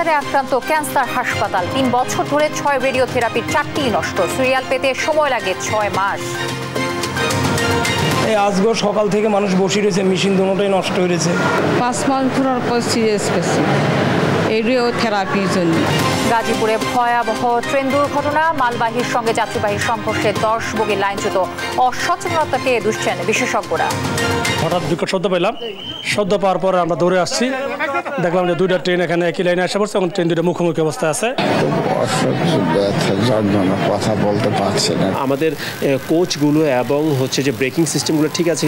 ক্যান্সারে আক্রান্ত ক্যান্সার হাসপাতাল ৩ বছর ধরে ৬ রেডিওথেরাপির ৪টি নষ্ট। সিরিয়াল পেতে সময় লাগে ৬ মাস। আজগো সকাল থেকে মানুষ বসে রয়েছে, মেশিন দুটোই নষ্ট হয়েছে। 5 মাস ধরার পর সিরিয়াস পেশেন্ট রেডিওথেরাপির জন্য। গাজীপুরে ভয়াবহ ট্রেন দুর্ঘটনা, মালবাহীর সঙ্গে যাত্রীবাহী সংঘর্ষে 10 বগির লাইনচ্যুত। অসচেতনতাকে দুষছেন বিশেষজ্ঞরা। হঠাৎ বিকট শব্দ পেলাম, শব্দ পাওয়ার পর আমরা দৌড়ে আসছি, দেখলাম যে দুইটা ট্রেন এখানে একই লাইনে আসা পড়ছে এবং ট্রেন দুটো মুখোমুখি অবস্থায় আছে। কথা বলতে পারছে না। আমাদের কোচগুলো এবং যে ব্রেকিং সিস্টেমগুলো ঠিক আছে,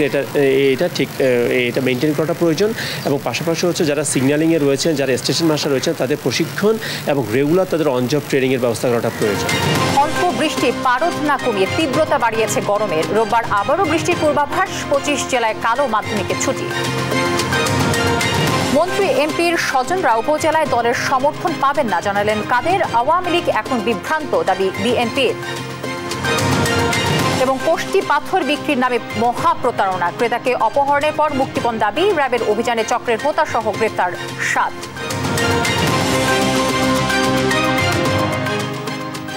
এটা মেনটেন করাটা প্রয়োজন। এবং পাশাপাশি যারা সিগন্যালিংয়ে রয়েছেন, যারা স্টেশন মাস্টার রয়েছেন, তাদের প্রশিক্ষণ এবং রেগুলার তাদের অন জব ট্রেনিংয়ের ব্যবস্থা করাটা প্রয়োজন। অল্প বৃষ্টি পারদ না কমিয়ে তীব্রতা বাড়িয়েছে গরমের। রোববার আবারও বৃষ্টির পূর্বাভাস, 25 জেলায় কালো মাধ্যমিকের ছুটি। মন্ত্রী এমপির স্বজনরা উপজেলায় দলের সমর্থন পাবেন না জানালেন কাদের। আওয়ামী লীগ এখন বিভ্রান্ত, দাবি বিএনপির। এবং কোষ্টি পাথর বিক্রির নামে মহা প্রতারণা, ক্রেতাকে অপহরণের পর মুক্তিপণ দাবি। র্যাবের অভিযানে চক্রের হোতা সহ গ্রেফতার 7।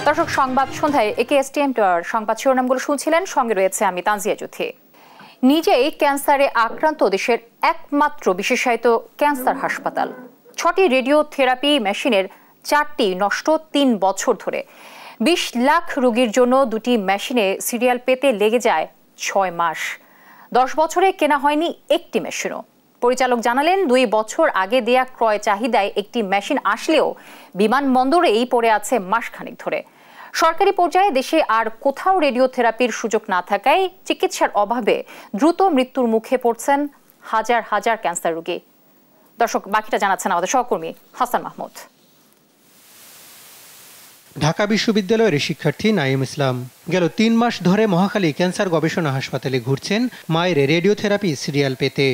দর্শক, সংবাদ সন্ধ্যায় একেএসটিএম সংবাদ শিরোনামগুলো শুনছিলেন, সঙ্গে রয়েছে আমি তানজিয়া জুথি। নিজেই ক্যান্সারে আক্রান্ত দেশের একমাত্র বিশেষায়িত ক্যান্সার হাসপাতাল। 6টি রেডিওথেরাপি মেশিনের 4টি নষ্ট 3 বছর ধরে। 20 লাখ রোগীর জন্য 2টি মেশিনে সিরিয়াল পেতে লেগে যায় 6 মাস। 10 বছরে কেনা হয়নি একটি মেশিনও। পরিচালক জানালেন, 2 বছর আগে দেয়া ক্রয় চাহিদায় একটি মেশিন আসলেও বিমানবন্দরেই পড়ে আছে মাসখানেক ধরে। সরকারি পর্যায়ে দেশে আর কোথাও রেডিওথেরাপির সুযোগ না থাকায় চিকিৎসার অভাবে দ্রুত মৃত্যুর মুখে পড়ছেন হাজার হাজার ক্যান্সার রোগী। দর্শক, বাকিটা জানাচ্ছেন আমাদের সহকর্মী হাসান মাহমুদ। ঢাকা বিশ্ববিদ্যালয়ের শিক্ষার্থী নাইম ইসলাম গেল 3 মাস ধরে মহাখালী ক্যান্সার গবেষণা হাসপাতালে ঘুরছেন মায়ের রেডিওথেরাপি সিরিয়াল পেতে।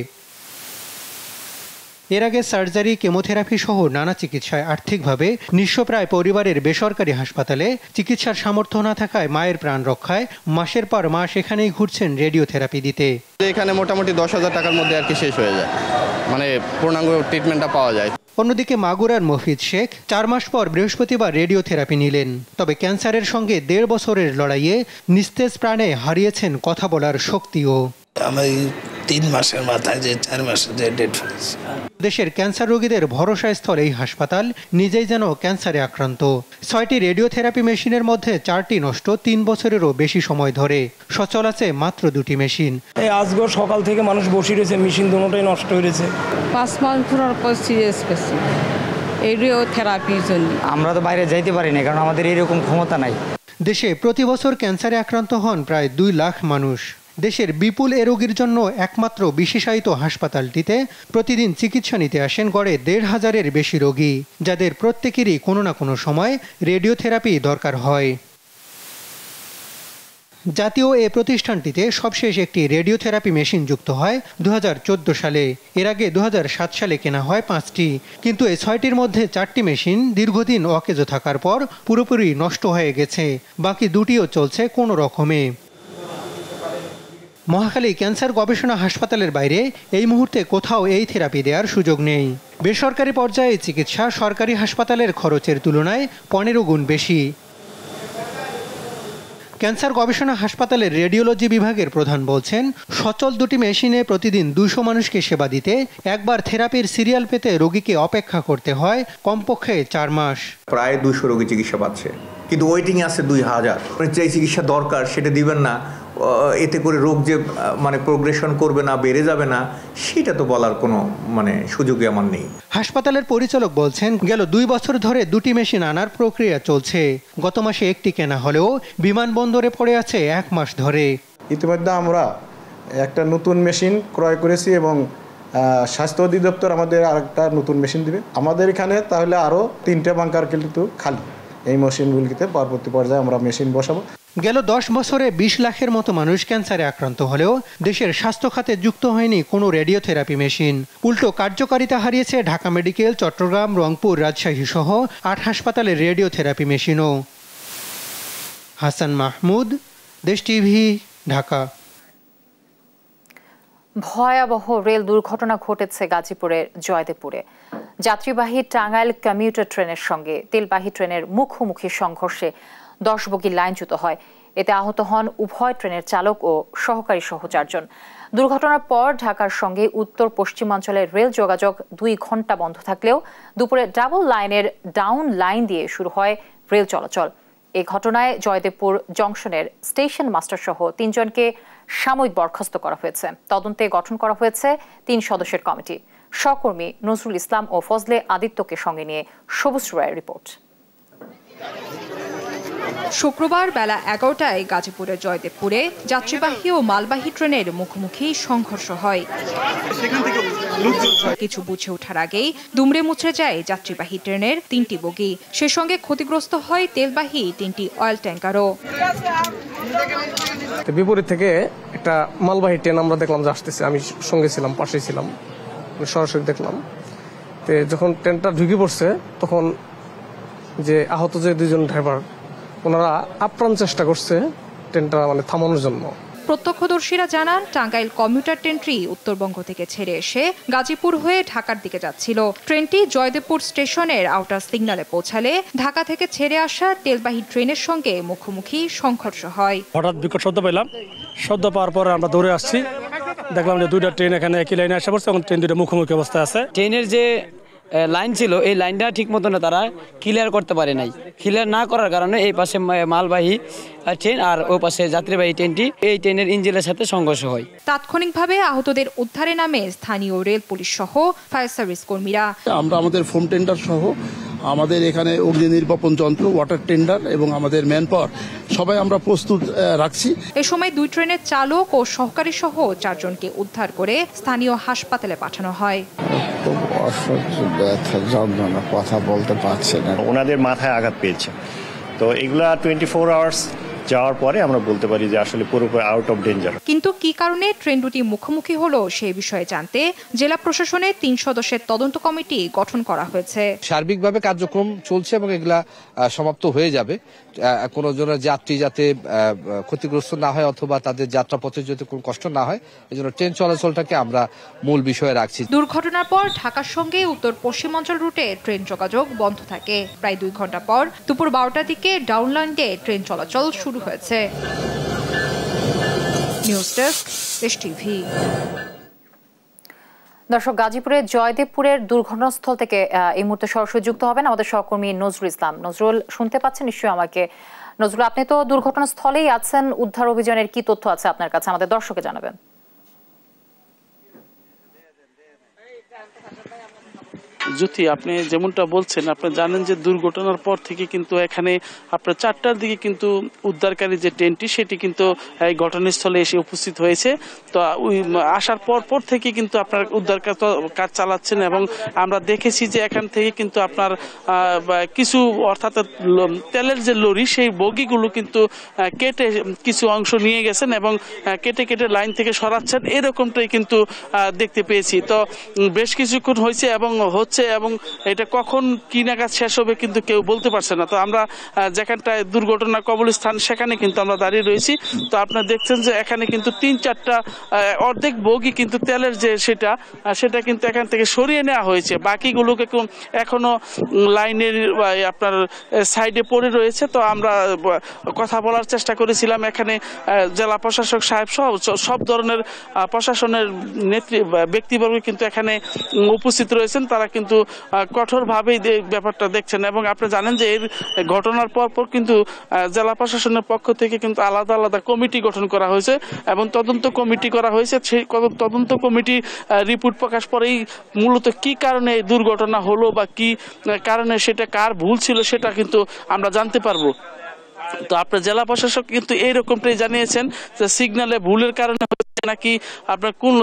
এর আগে সার্জারি, কেমোথেরাপি সহ নানা চিকিৎসায় আর্থিকভাবে নিঃস্বপ্রায় পরিবারের বেসরকারি হাসপাতালে চিকিৎসার সামর্থ্য না থাকায় মায়ের প্রাণ রক্ষায় মাসের পর মাস এখানেই ঘুরছেন রেডিওথেরাপি দিতে। এখানে মোটামুটি 10,000 টাকার মধ্যে আর কি শেষ হয়ে যায়, মানে পূর্ণাঙ্গ ট্রিটমেন্টটা পাওয়া যায়। অন্যদিকে মাগুরার মফিজ শেখ 4 মাস পর বৃহস্পতিবার রেডিওথেরাপি নিলেন। তবে ক্যান্সারের সঙ্গে 1.5 বছরের লড়াইয়ে নিস্তেজ প্রাণে হারিয়েছেন কথা বলার শক্তিও। আমি 3 মাসের মাথায় যে 4 মাসে যে ডেট হয়েছে। দেশের ক্যান্সার রোগীদের ভরসা স্থল এই হাসপাতাল নিজেই যেন ক্যান্সারে আক্রান্ত। 6টি রেডিওথেরাপি মেশিনের মধ্যে 4টি নষ্ট 3 বছরেরও বেশি সময় ধরে। সচল আছে মাত্র 2টি মেশিন। আজগো সকাল থেকে মানুষ বসে রয়েছে, মেশিন দুটোই নষ্ট হয়েছে। 5 মাস ধরার পর সিরিয়াস পেশেন্ট রেডিওথেরাপির জন্য। আমরা তো বাইরে যাইতে পারি না, কারণ আমাদের এরকম ক্ষমতা নাই। দেশে প্রতি বছর ক্যান্সারে আক্রান্ত হন প্রায় 2 লাখ মানুষ। দেশের বিপুল এ রোগীর জন্য একমাত্র বিশেষায়িত হাসপাতালটিতে প্রতিদিন চিকিৎসা নিতে আসেন গড়ে 1,500-এর বেশি রোগী, যাদের প্রত্যেকেরই কোনো না কোনো সময় রেডিওথেরাপি দরকার হয়। জাতীয় এ প্রতিষ্ঠানটিতে সবশেষ একটি রেডিওথেরাপি মেশিন যুক্ত হয় 2014 সালে। এর আগে 2007 সালে কেনা হয় 5টি, কিন্তু এই 6টির মধ্যে 4টি মেশিন দীর্ঘদিন অকেজো থাকার পর পুরোপুরি নষ্ট হয়ে গেছে। বাকি 2টিও চলছে কোনো রকমে। মহাখালী ক্যান্সার গবেষণা হাসপাতালের বাইরে এই মুহূর্তে কোথাও এই থেরাপি দেওয়ার সুযোগ নেই। বেসরকারি পর্যায়ে চিকিৎসা সরকারি হাসপাতালের খরচের তুলনায় 15 গুণ বেশি। ক্যান্সার গবেষণা হাসপাতালের রেডিওলজি বিভাগের প্রধান বলছেন, সচল 2টি মেশিনে প্রতিদিন 200 মানুষকে সেবা দিতে একবার থেরাপির সিরিয়াল পেতে রোগীকে অপেক্ষা করতে হয় কমপক্ষে 4 মাস। প্রায় 200 রোগী চিকিৎসা পাচ্ছে, কিন্তু ওয়েটিংয়ে আছে 2000। যে চিকিৎসা দরকার সেটা দিবেন না, এতে করে রোগ যে প্রোগ্রেশন করবে না, বেড়ে যাবে না, সেটা তো বলার কোনো সুযোগই আমার নেই। হাসপাতালের পরিচালক বলছেন, গেল 2 বছর ধরে 2টি মেশিন আনার প্রক্রিয়া চলছে। গত মাসে একটি কেনা হলেও বিমানবন্দরে পড়ে আছে 1 মাস ধরে। ইতিমধ্যে আমরা একটা নতুন মেশিন ক্রয় করেছি এবং স্বাস্থ্য অধিদপ্তর আমাদের আরেকটা নতুন মেশিন দিবে আমাদের এখানে। তাহলে আরও 3টে বাংকার কিন্তু খালি। এই মেশিনগুলিতে পরবর্তী পর্যায়ে আমরা মেশিন বসাবো। গেল 10 বছরে 20 লাখের মতো মানুষ ক্যান্সারে আক্রান্ত হলেও দেশের স্বাস্থ্য খাতে যুক্ত হয়নি কোনো রেডিওথেরাপি মেশিন। উল্টো কার্যকারিতা হারিয়েছে ঢাকা মেডিকেল, চট্টগ্রাম, রংপুর, রাজশাহী সহ 8 হাসপাতালের রেডিওথেরাপি মেশিনও। হাসান মাহমুদ, দেশ টিভি, ঢাকা। ভয়াবহ রেল দুর্ঘটনা ঘটেছে গাজীপুরের জয়দেবপুরে। যাত্রীবাহী টাঙ্গাইল কমিউটার ট্রেনের সঙ্গে তেলবাহী ট্রেনের মুখোমুখি সংঘর্ষে 10 বগি লাইনচ্যুত হয়। এতে আহত হন উভয় ট্রেনের চালক ও সহকারী সহ 4 জন। দুর্ঘটনার পর ঢাকার সঙ্গে উত্তর পশ্চিমাঞ্চলের রেল যোগাযোগ 2 ঘণ্টা বন্ধ থাকলেও দুপুরে ডাবল লাইনের ডাউন লাইন দিয়ে শুরু হয় রেল চলাচল। এই ঘটনায় জয়দেবপুর জংশনের স্টেশন মাস্টার সহ 3 জনকে সাময়িক বরখাস্ত করা হয়েছে। তদন্তে গঠন করা হয়েছে 3 সদস্যের কমিটি। সহকর্মী নজরুল ইসলাম ও ফজলে আদিত্যকে সঙ্গে নিয়ে সবুজ রায়ের রিপোর্ট। শুক্রবার বেলা 11টায় গাজীপুরের জয়দেবপুরে যাত্রীবাহী ও মালবাহী ট্রেনের মুখোমুখি সংঘর্ষ হয়। কিছু বুঝে ওঠার আগেই দুমড়ে মুচড়ে যায় যাত্রীবাহী ট্রেনের 3টি বগি। সে সঙ্গে ক্ষতিগ্রস্ত হয় তেলবাহী 3টি অয়েল ট্যাঙ্কারও। বিপরীত থেকে একটা মালবাহী ট্রেন আমরা দেখলাম যে আসতেছে, আমি সঙ্গে ছিলাম, পাশে ছিলাম, সরাসরি দেখলাম। তো যখন ট্রেনটা ঢুকে পড়ছে তখন যে আহত যে 2 জন ড্রাইভার, ওনারা আপ্রাণ চেষ্টা করছে ট্রেনটা থামানোর জন্য। প্রত্যক্ষদর্শীরা জানান টাঙ্গাইল কমিউটার ট্রেনটি উত্তরবঙ্গ থেকে ছেড়ে এসে গাজীপুর হয়ে ঢাকার দিকে যাচ্ছিল। ট্রেনটি জয়দেবপুর স্টেশনের আউটার সিগন্যালে পৌঁছালে ঢাকা থেকে ছেড়ে আসা তেলবাহী ট্রেনের সঙ্গে মুখোমুখি সংঘর্ষ হয়। হঠাৎ বিকট শব্দ পেলাম, শব্দ পাওয়ার পরে আমরা দৌড়ে আসছি, দেখলাম যে 2টা ট্রেন এখানে একই লাইনে আসা পড়ছে এবং ট্রেন 2টা মুখোমুখি অবস্থায় আছে। ট্রেনের যে লাইন ছিল এই লাইনটা ঠিক মতো না তারা ক্লিয়ার করতে পারে নাই। ক্লিয়ার না করার কারণে এই পাশে মালবাহী ট্রেন আর ওই পাশে যাত্রীবাহী ট্রেনটি এই ট্রেনের ইঞ্জিনের সাথে সংঘর্ষ হয়। তাৎক্ষণিকভাবে আহতদের উদ্ধারে নামে স্থানীয় রেল পুলিশ সহ ফায়ার সার্ভিস কর্মীরা। আমরা আমাদের ফোম টেন্ডার সহ আমাদের এখানে অগ্নি নির্বাপন যন্ত্র, ওয়াটার টেন্ডার এবং আমাদের ম্যান পাওয়ার সবাই আমরা প্রস্তুত রাখছি। এ সময় 2 ট্রেনের চালক ও সহকারী সহ 4 জনকে উদ্ধার করে স্থানীয় হাসপাতালে পাঠানো হয়। অসহ্য ব্যথা, যন্ত্রণা, কথা বলতে পারছে না। ওনাদের মাথায় আঘাত পেয়েছে, তো এগুলা 24 আওয়ার্স যাওয়ার পরে আমরা বলতে পারি যে আসলে পুরোপুরি আউট অফ ডেঞ্জার। কিন্তু কি কারণে ট্রেন দুটি মুখোমুখি হলো সেই বিষয়ে জানতে জেলা প্রশাসনের 3 সদস্যের তদন্ত কমিটি গঠন করা হয়েছে। সার্বিকভাবে কার্যক্রম চলছে এবং এগুলা সমাপ্ত হয়ে যাবে। কোনো জনের যাত্রী যাতে ক্ষতিগ্রস্ত না হয় অথবা তাদের যাত্রাপথে যাতে কোনো কষ্ট না হয়, এজন্য ট্রেন চলাচলটাকে আমরা মূল বিষয়ে রাখছি। দুর্ঘটনার পর ঢাকার সঙ্গে উত্তর পশ্চিমাঞ্চল রুটে ট্রেন যোগাযোগ বন্ধ থাকে। প্রায় 2 ঘণ্টা পর দুপুর 12টার দিকে ডাউন লাইন দিয়ে ট্রেন চলাচল শুরু হয়েছে। নিউজ ডেস্ক, দেশ টিভি। দর্শক, গাজীপুরের জয়দেবপুরের দুর্ঘটনাস্থল থেকে এই মুহূর্তে সরাসরি যুক্ত হবেন আমাদের সহকর্মী নজরুল ইসলাম। নজরুল, শুনতে পাচ্ছেন নিশ্চয়ই আমাকে? নজরুল, আপনি তো দুর্ঘটনাস্থলেই আছেন, উদ্ধার অভিযানের কি তথ্য আছে আপনার কাছে আমাদের দর্শককে জানাবেন। জ্যোতি, আপনি যেমনটা বলছেন, আপনি জানেন যে দুর্ঘটনার পর থেকে কিন্তু এখানে আপনার 4টার দিকে কিন্তু উদ্ধারকারী যে ট্রেনটি সেটি কিন্তু এই ঘটনাস্থলে এসে উপস্থিত হয়েছে। তো আসার পর থেকে কিন্তু আপনার উদ্ধার কাজ চালাচ্ছেন এবং আমরা দেখেছি যে এখান থেকে কিন্তু আপনার কিছু অর্থাৎ তেলের যে লরি সেই বগিগুলো কিন্তু কেটে কিছু অংশ নিয়ে গেছেন এবং কেটে লাইন থেকে সরাচ্ছেন, এরকমটাই কিন্তু দেখতে পেয়েছি। তো বেশ কিছুক্ষণ হয়েছে এবং হচ্ছে, এবং এটা কখন কি নাগাদ শেষ হবে কিন্তু কেউ বলতে পারছে না। তো আমরা যেখানটায় দুর্ঘটনা কবলস্থান সেখানে কিন্তু আমরা দাঁড়িয়ে রয়েছি। তো আপনারা দেখছেন যে এখানে কিন্তু 3-4টা অর্ধেক বগি কিন্তু তেলের যে সেটা কিন্তু এখান থেকে সরিয়ে নেওয়া হয়েছে, বাকিগুলোকে এখনো লাইনের আপনার সাইডে পড়ে রয়েছে। তো আমরা কথা বলার চেষ্টা করেছিলাম, এখানে জেলা প্রশাসক সাহেব সহ সব ধরনের প্রশাসনের ব্যক্তিবর্গ কিন্তু এখানে উপস্থিত রয়েছেন, তারা কিন্তু কঠোরভাবেই ব্যাপারটা দেখছেন। এবং আপনি জানেন যে এর ঘটনার পর কিন্তু জেলা প্রশাসনের পক্ষ থেকে কিন্তু আলাদা আলাদা কমিটি গঠন করা হয়েছে এবং তদন্ত কমিটি করা হয়েছে। সেই তদন্ত কমিটি রিপোর্ট প্রকাশ পরেই মূলত কি কারণে এই দুর্ঘটনা হলো বা কি কারণে সেটা কার ভুল ছিল সেটা কিন্তু আমরা জানতে পারবো। তো আপনার জেলা প্রশাসক কিন্তু এইরকমটাই জানিয়েছেন যে সিগন্যালে ভুলের কারণে হচ্ছে নাকি আপনার কোন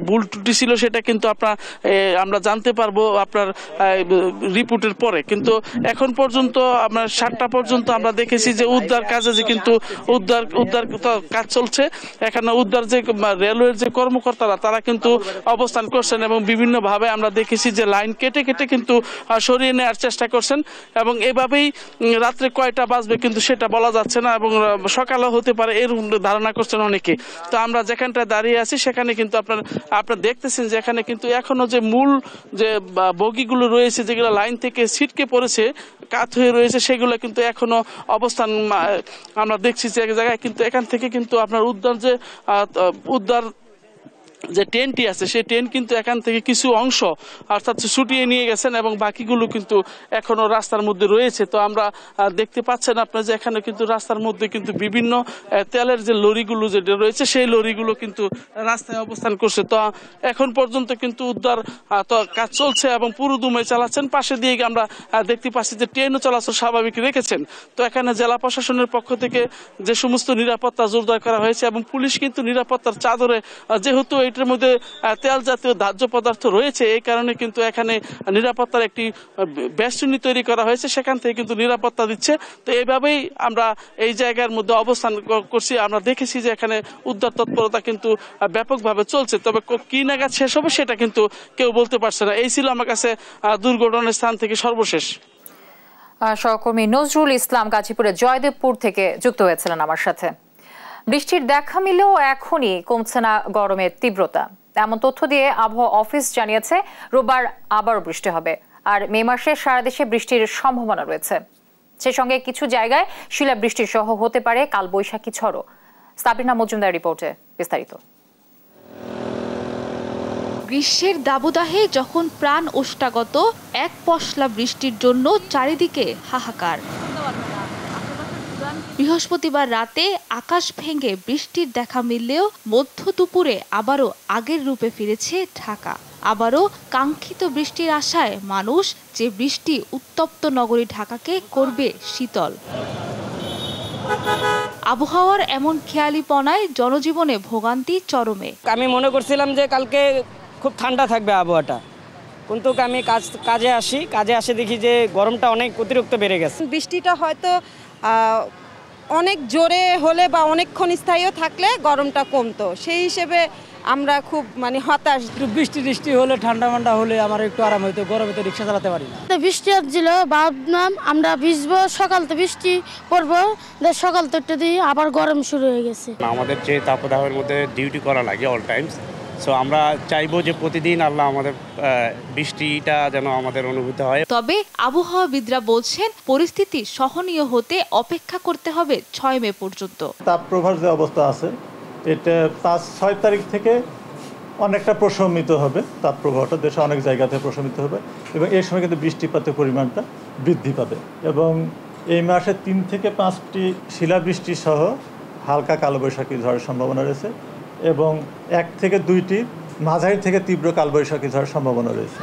ভুল ত্রুটি ছিল সেটা কিন্তু আমরা জানতে পারবো আপনার রিপোর্টের পরে। কিন্তু এখন পর্যন্ত আমরা 7টা পর্যন্ত আমরা দেখেছি যে উদ্ধার কাজে যে কিন্তু উদ্ধার কাজ চলছে। এখানে উদ্ধার যে রেলওয়ের যে কর্মকর্তারা তারা কিন্তু অবস্থান করছেন এবং বিভিন্নভাবে আমরা দেখেছি যে লাইন কেটে কিন্তু সরিয়ে নেওয়ার চেষ্টা করছেন এবং এভাবেই রাত্রে কয়টা বাজবে কিন্তু সেটা বলা যাচ্ছে না এবং সকালে হতে পারে এর ধারণা করছেন অনেকে। তো আমরা যেখানটা দাঁড়িয়ে আছি সেখানে কিন্তু আপনারা দেখতেছেন যে এখানে কিন্তু এখনো যে মূল যে বগিগুলো রয়েছে যেগুলো লাইন থেকে ছিটকে পড়েছে কাত হয়ে রয়েছে সেগুলো কিন্তু এখনো অবস্থান আমরা দেখছি যে এক জায়গায়, কিন্তু এখান থেকে কিন্তু আপনার উদ্ধার যে ট্রেনটি আছে সেই ট্রেন কিন্তু এখান থেকে কিছু অংশ অর্থাৎ ছুটিয়ে নিয়ে গেছেন এবং বাকিগুলো কিন্তু এখনো রাস্তার মধ্যে রয়েছে। তো আমরা দেখতে পাচ্ছেন আপনারা যে এখানে কিন্তু রাস্তার মধ্যে কিন্তু বিভিন্ন তেলের যে লরিগুলো যেটা রয়েছে সেই লরিগুলো কিন্তু রাস্তায় অবস্থান করছে। তো এখন পর্যন্ত কিন্তু উদ্ধার কাজ চলছে এবং পুরোদমে চালাচ্ছেন। পাশে দিয়ে আমরা দেখতে পাচ্ছি যে ট্রেনও চলাচল স্বাভাবিক রেখেছেন। তো এখানে জেলা প্রশাসনের পক্ষ থেকে যে সমস্ত নিরাপত্তা জোরদার করা হয়েছে এবং পুলিশ কিন্তু নিরাপত্তার চাদরে, যেহেতু এটার মধ্যে তেল জাতীয় দাহ্য পদার্থ রয়েছে এই কারণে কিন্তু এখানে নিরাপত্তার একটি বেষ্টনী তৈরি করা হয়েছে, সেখান থেকে কিন্তু নিরাপত্তা দিচ্ছে। তো এইভাবেই আমরা এই জায়গার মধ্যে অবস্থান করছি। আমরা দেখেছি যে এখানে উদ্ধার তৎপরতা কিন্তু ব্যাপকভাবে চলছে, তবে কি নাগাদ শেষ হবে সেটা কিন্তু কেউ বলতে পারছে না। এই ছিল আমার কাছে দুর্ঘটনার স্থান থেকে সর্বশেষ। সহকর্মী নজরুল ইসলাম গাজীপুরের জয়দেবপুর থেকে যুক্ত হয়েছিলেন আমার সাথে। বৃষ্টির দেখা মিলেও এখনই কমছে না গরমের তীব্রতা, এমন তথ্য দিয়ে আবহাওয়া অফিস জানিয়েছে রোববার আবারও বৃষ্টি হবে, আর মে মাসে সারা দেশে বৃষ্টির সম্ভাবনা রয়েছে। সেই সঙ্গে কিছু জায়গায় শিলাবৃষ্টি সহ হতে পারে কালবৈশাখী ঝড়ও। সাবিনা মজুমদার রিপোর্টে বিস্তারিত। গ্রীষ্মের দাবদাহে যখন প্রাণ ওষ্ঠাগত, এক পশলা বৃষ্টির জন্য চারিদিকে হাহাকার। বৃহস্পতিবার রাতে আকাশ ভেঙে বৃষ্টির দেখা মিললেও মধ্য দুপুরে আবারও আগের রূপে ফিরেছে ঢাকা। আবারও কাঙ্ক্ষিত বৃষ্টির আশায় মানুষ, যে বৃষ্টি উত্তপ্ত নগরী ঢাকাকে করবে শীতল। আবহাওয়ার এমন খেয়ালিপনায় জনজীবনে ভোগান্তি চরমে। আমি মনে করছিলাম যে কালকে খুব ঠান্ডা থাকবে আবহাওয়াটা, কিন্তু আমি কাজে আসি দেখি যে গরমটা অনেক অতিরিক্ত বেড়ে গেছে। বৃষ্টিটা হয়তো অনেক জোরে হলে বা অনেকক্ষণ স্থায়ীও থাকলে গরমটা কমতো, সেই হিসেবে আমরা খুব হতাশ। একটু বৃষ্টি হলে ঠান্ডা হলে আমার একটু আরাম হইতো, গরমে তো রিক্সা চালাতে পারি না। বৃষ্টি হচ্ছিল, ভাবলাম আমরা ভিজবো, সকাল তো বৃষ্টি পড়বো, সকাল তো একটু দিয়ে আবার গরম শুরু হয়ে গেছে। আমাদের যে তাপদাহের মধ্যে ডিউটি করা লাগে অল টাইমস, সো আমরা চাইবো যে প্রতিদিন আল্লাহ আমাদের বৃষ্টিটা যেন আমাদের অনুভূতি হয়। তবে আবহাওয়াবিদরা বলছেন পরিস্থিতি সহনীয় হতে অপেক্ষা করতে হবে 6 মে পর্যন্ত। তাপপ্রবাহের যে অবস্থা আছে এটা 5-6 তারিখ থেকে অনেকটা প্রশমিত হবে, তাপপ্রবাহটা দেশে অনেক জায়গাতে প্রশমিত হবে এবং এই সময় কিন্তু বৃষ্টিপাতের পরিমাণটা বৃদ্ধি পাবে এবং এই মাসে 3 থেকে 5টি শিলাবৃষ্টি সহ হালকা কালবৈশাখী ঝড়ের সম্ভাবনা রয়েছে এবং 1 থেকে 2টি মাঝারি থেকে তীব্র কালবৈশাখী ঝড়ের সম্ভাবনা রয়েছে।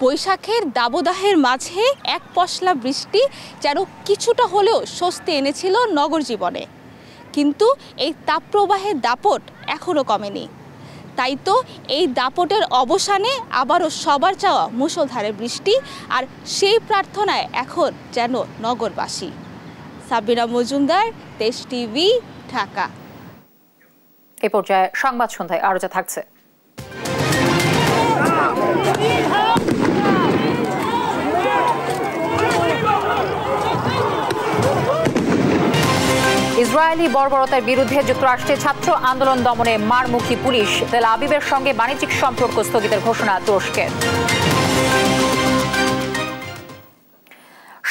বৈশাখের দাবদাহের মাঝে এক পশলা বৃষ্টি যেন কিছুটা হলেও স্বস্তি এনেছিল নগর জীবনে, কিন্তু এই তাপপ্রবাহের দাপট এখনো কমেনি। তাই তো এই দাপটের অবসানে আবারও সবার চাওয়া মুষলধারে বৃষ্টি, আর সেই প্রার্থনায় এখন যেন নগরবাসী। সাবিনা মজুমদার, দেশ টিভি, ঢাকা। এ পর্যায়ে সংবাদ সন্ধ্যায় আরো যা থাকছে। ইসরায়েলি বর্বরতার বিরুদ্ধে যুক্তরাষ্ট্রে ছাত্র আন্দোলন দমনে মারমুখী পুলিশ। তেল আবিবের সঙ্গে বাণিজ্যিক সম্পর্ক স্থগিতের ঘোষণা তুরস্কের।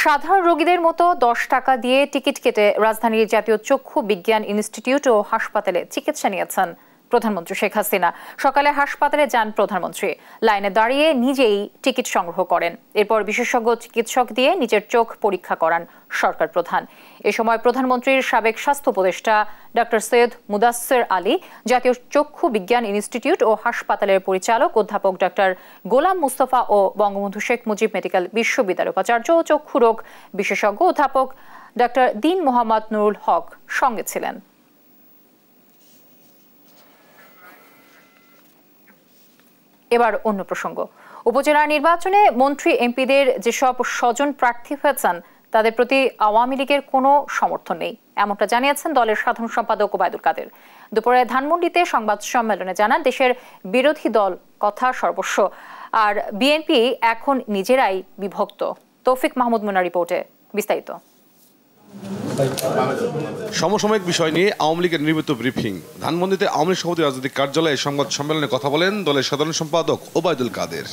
সাধারণ রোগীদের মতো 10 টাকা দিয়ে টিকিট কেটে রাজধানীর জাতীয় চক্ষু বিজ্ঞান ইনস্টিটিউট ও হাসপাতালে চিকিৎসা নিয়েছেন প্রধানমন্ত্রী শেখ হাসিনা। সকালে হাসপাতালে যান প্রধানমন্ত্রী, লাইনে দাঁড়িয়ে নিজেই টিকিট সংগ্রহ করেন। এরপর বিশেষজ্ঞ চিকিৎসক দিয়ে নিজের চোখ পরীক্ষা করান সরকার প্রধান। এ সময় প্রধানমন্ত্রীর সাবেক স্বাস্থ্য উপদেষ্টা ডক্টর সৈয়দ মুদাসসির আলী, জাতীয় চক্ষু বিজ্ঞান ইনস্টিটিউট ও হাসপাতালের পরিচালক অধ্যাপক ডক্টর গোলাম মুস্তফা ও বঙ্গবন্ধু শেখ মুজিব মেডিকেল বিশ্ববিদ্যালয়ের উপাচার্য ও চক্ষু রোগ বিশেষজ্ঞ অধ্যাপক ডক্টর দীন মোহাম্মদ নুরুল হক সঙ্গে ছিলেন। এবার অন্য প্রসঙ্গ। উপজেলা নির্বাচনে মন্ত্রী এমপিদের যেসব স্বজন প্রার্থী হয়েছেন তাদের প্রতি আওয়ামী লীগের কোনো সমর্থন নেই, এমনটা জানিয়েছেন দলের সাধারণ সম্পাদক ওবায়দুল কাদের। দুপুরে ধানমন্ডিতে সংবাদ সম্মেলনে জানান, দেশের বিরোধী দল কথা সর্বস্ব, আর বিএনপি এখন নিজেরাই বিভক্ত। তৌফিক মাহমুদ মুন্নার রিপোর্টে বিস্তারিত। সমসাময়িক বিষয় নিয়ে আওয়ামী লীগের নিয়মিত ব্রিফিং। ধানমন্ডিতে আওয়ামী লীগ সভাপতি রাজনৈতিক কার্যালয়ে সংবাদ সম্মেলনে কথা বলেন দলের সাধারণ সম্পাদক ওবায়দুল কাদের।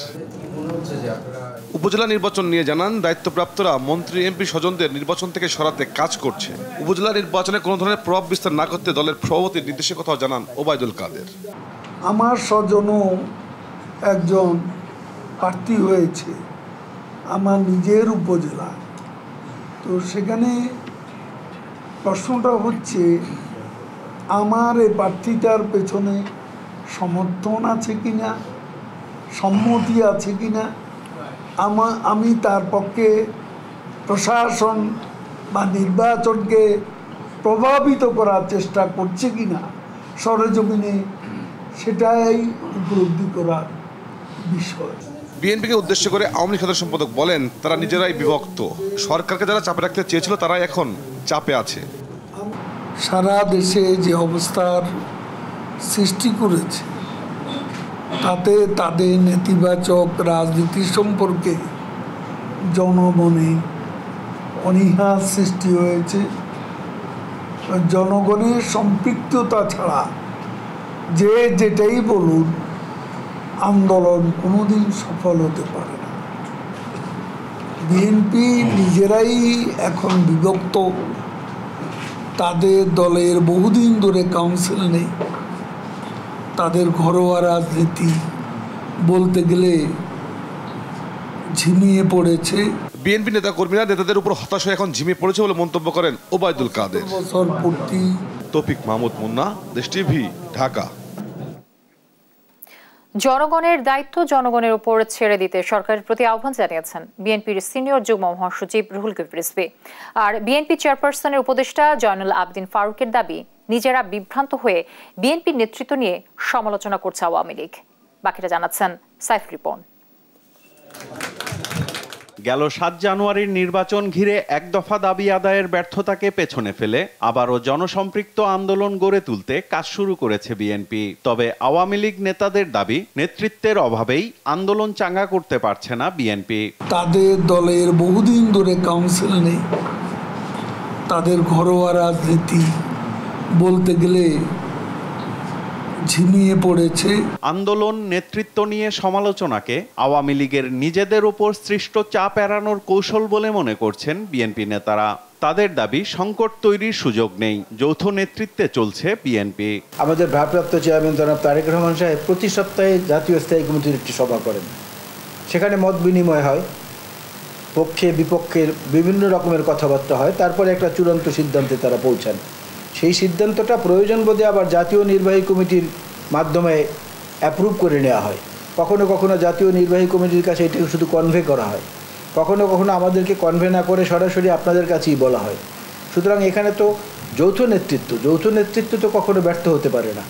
উপজেলা নির্বাচন নিয়ে জানান, দায়িত্বপ্রাপ্তরা মন্ত্রী এমপি স্বজনদের নির্বাচন থেকে সরাতে কাজ করছে। উপজেলা নির্বাচনে কোনো ধরনের প্রভাব বিস্তার না করতে দলের সভাপতির নির্দেশের কথা জানান ওবায়দুল কাদের। আমার স্বজনও একজন প্রার্থী হয়েছে আমার নিজের উপজেলা, তো সেখানে প্রশ্নটা হচ্ছে আমার এই প্রার্থীটার পেছনে সমর্থন আছে কিনা, সম্মতি আছে কিনা, আমি তার পক্ষে প্রশাসন বা নির্বাচনকে প্রভাবিত করার চেষ্টা করছে কিনা সরেজমিনে, সেটাই উপলব্ধি করার বিষয়। বিএনপিকে উদ্দেশ্য করে আওয়ামী লীগ সাধারণ সম্পাদক বলেন, তারা নিজেরাই বিভক্ত। সরকারকে যারা চাপে রাখতে চেয়েছিল তারাই এখন চাপে আছে। সারা দেশে যে অবস্থার সৃষ্টি করেছে তাতে তাদের নেতিবাচক রাজনীতি সম্পর্কে জনগণে অনীহা সৃষ্টি হয়েছে। জনগণের সম্পৃক্ততা ছাড়া যে যেটাই বলুন, আন্দোলন কোনোদিন সফল হতে পারে না। বিএনপি নিজেরাই এখন বিভক্ত, তাদের দলের বহুদিন ধরে কাউন্সিল নেই, তাদের ঘরোয়া রাজনীতি বলতে গেলে ঝিমিয়ে পড়েছে। বিএনপি নেতা কর্মীরা নেতাদের উপর হতাশ হয়ে এখন ঝিমিয়ে পড়েছে বলে মন্তব্য করেন ওবায়দুল কাদের। বছর পূর্তি। তৌফিক মাহমুদ মুন্না, দেশ টিভি, ঢাকা। জনগণের দায়িত্ব জনগণের উপর ছেড়ে দিতে সরকারের প্রতি আহ্বান জানিয়েছেন বিএনপির সিনিয়র যুগ্ম মহাসচিব রুহুল কবির রিজভী। আর বিএনপি চেয়ারপারসনের উপদেষ্টা জয়নুল আবেদিন ফারুকের দাবি, নিজেরা বিভ্রান্ত হয়ে বিএনপির নেতৃত্ব নিয়ে সমালোচনা করছে আওয়ামী লীগ। বাকিটা জানাচ্ছেন সাইফুল রিপন। গেল ৭ জানুয়ারির নির্বাচন ঘিরে এক দফা দাবি আদায়ের ব্যর্থতাকে পেছনে ফেলে আবারও জনসম্পৃক্ত আন্দোলন গড়ে তুলতে কাজ শুরু করেছে বিএনপি। তবে আওয়ামী লীগ নেতাদের দাবি, নেতৃত্বের অভাবেই আন্দোলন চাঙ্গা করতে পারছে না বিএনপি। তাদের দলের বহুদিন ধরে কাউন্সিল নেই, তাদের ঘরোয়া রাজনীতি বলতে গেলে ঝিমিয়ে পড়েছে। আন্দোলন নেতৃত্ব নিয়ে সমালোচনাকে আওয়ামী লীগের নিজেদের উপর সৃষ্ট চাপ এড়ানোর কৌশল বলে মনে করছেন বিএনপি নেতারা। তাদের দাবি, সংকট তৈরির সুযোগ নেই, যৌথ নেতৃত্বে চলছে বিএনপি। আমাদের ভারপ্রাপ্ত চেয়ারম্যান জনাব তারেক রহমান সাহেব প্রতি সপ্তাহে জাতীয় স্থায়ী কমিটির একটি সভা করেন। সেখানে মত বিনিময় হয়, পক্ষে বিপক্ষের বিভিন্ন রকমের কথাবার্তা হয়, তারপরে একটা চূড়ান্ত সিদ্ধান্তে তারা পৌঁছান। সেই সিদ্ধান্তটা প্রয়োজন বোধে আবার জাতীয় নির্বাহী কমিটির মাধ্যমে অ্যাপ্রুভ করে নেওয়া হয়। কখনো কখনো জাতীয় নির্বাহী কমিটির কাছে এটাকে শুধু কনভে করা হয়, কখনো কখনো আমাদেরকে কনভে না করে সরাসরি আপনাদের কাছেই বলা হয়। সুতরাং এখানে তো যৌথ নেতৃত্ব তো কখনো ব্যর্থ হতে পারে না।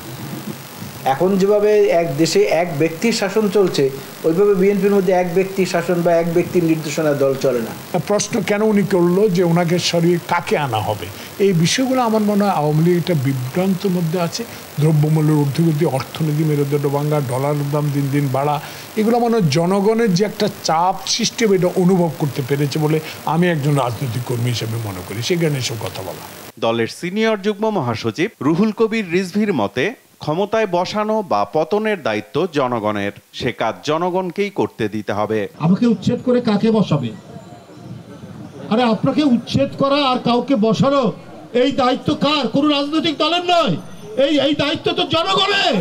এখন যেভাবে এক দেশে এক ব্যক্তির শাসন চলছে, ওইভাবে বিএনপির মধ্যে এক ব্যক্তির শাসন বা এক ব্যক্তির নির্দেশনা দল চলে না। প্রশ্ন কেন উনি করলো যে ওনাকে সরিয়ে কাকে আনা হবে, এই বিষয়গুলো আমার মনে হয় আওয়ামী লীগ একটা বিভ্রান্তের মধ্যে আছে। দ্রব্যমূল্যের ঊর্ধ্বগতি, অর্থনীতি মেরুদণ্ড ভাঙা, ডলারের দাম দিন দিন বাড়া, এগুলো মনে হয় জনগণের যে একটা চাপ সৃষ্টি হবে এটা অনুভব করতে পেরেছে বলে আমি একজন রাজনৈতিক কর্মী হিসেবে মনে করি। সেখানে এসব কথা বলা। দলের সিনিয়র যুগ্ম মহাসচিব রুহুল কবির রিজভীর মতে, ক্ষমতায় বসানো বা পতনের দায়িত্ব জনগণের, সে কাজ জনগণকেই করতে দিতে হবে। আমাকে উচ্ছেদ করে কাকে বসাবে? আরে আপনাকে উচ্ছেদ করা আর কাউকে বসানো এই দায়িত্ব কার? কোন রাজনৈতিক দলের নয়, এই দায়িত্ব তো জনগণের।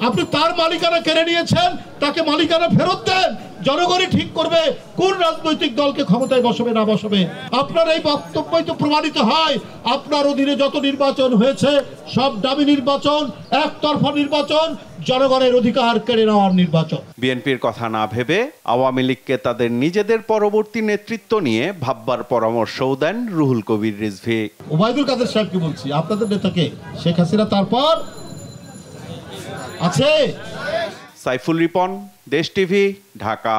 আপনি তার মালিকানা কেড়ে নিয়েছেন, তাকে মালিকানা ফেরত দেন। জনগণই ঠিক করবে কোন রাজনৈতিক দলকে ক্ষমতায় বসাবে না বসাবে। আপনার এই বক্তব্যই তো প্রমাণিত হয়। আপনার অধীনে যত নির্বাচন হয়েছে সব দামি নির্বাচন, একতরফা নির্বাচন, জনগণের অধিকার কেড়ে নেওয়ার নির্বাচন। বিএনপির কথা না ভেবে আওয়ামী লীগকে তাদের নিজেদের পরবর্তী নেতৃত্ব নিয়ে ভাববার পরামর্শও দেন রুহুল কবির রিজভী। ওবায়দুল কাদের সাহেবকে বলছি, আপনাদের নেতাকে শেখ হাসিনা তারপর আছে। সাইফুল রিপন, দেশ টিভি, ঢাকা।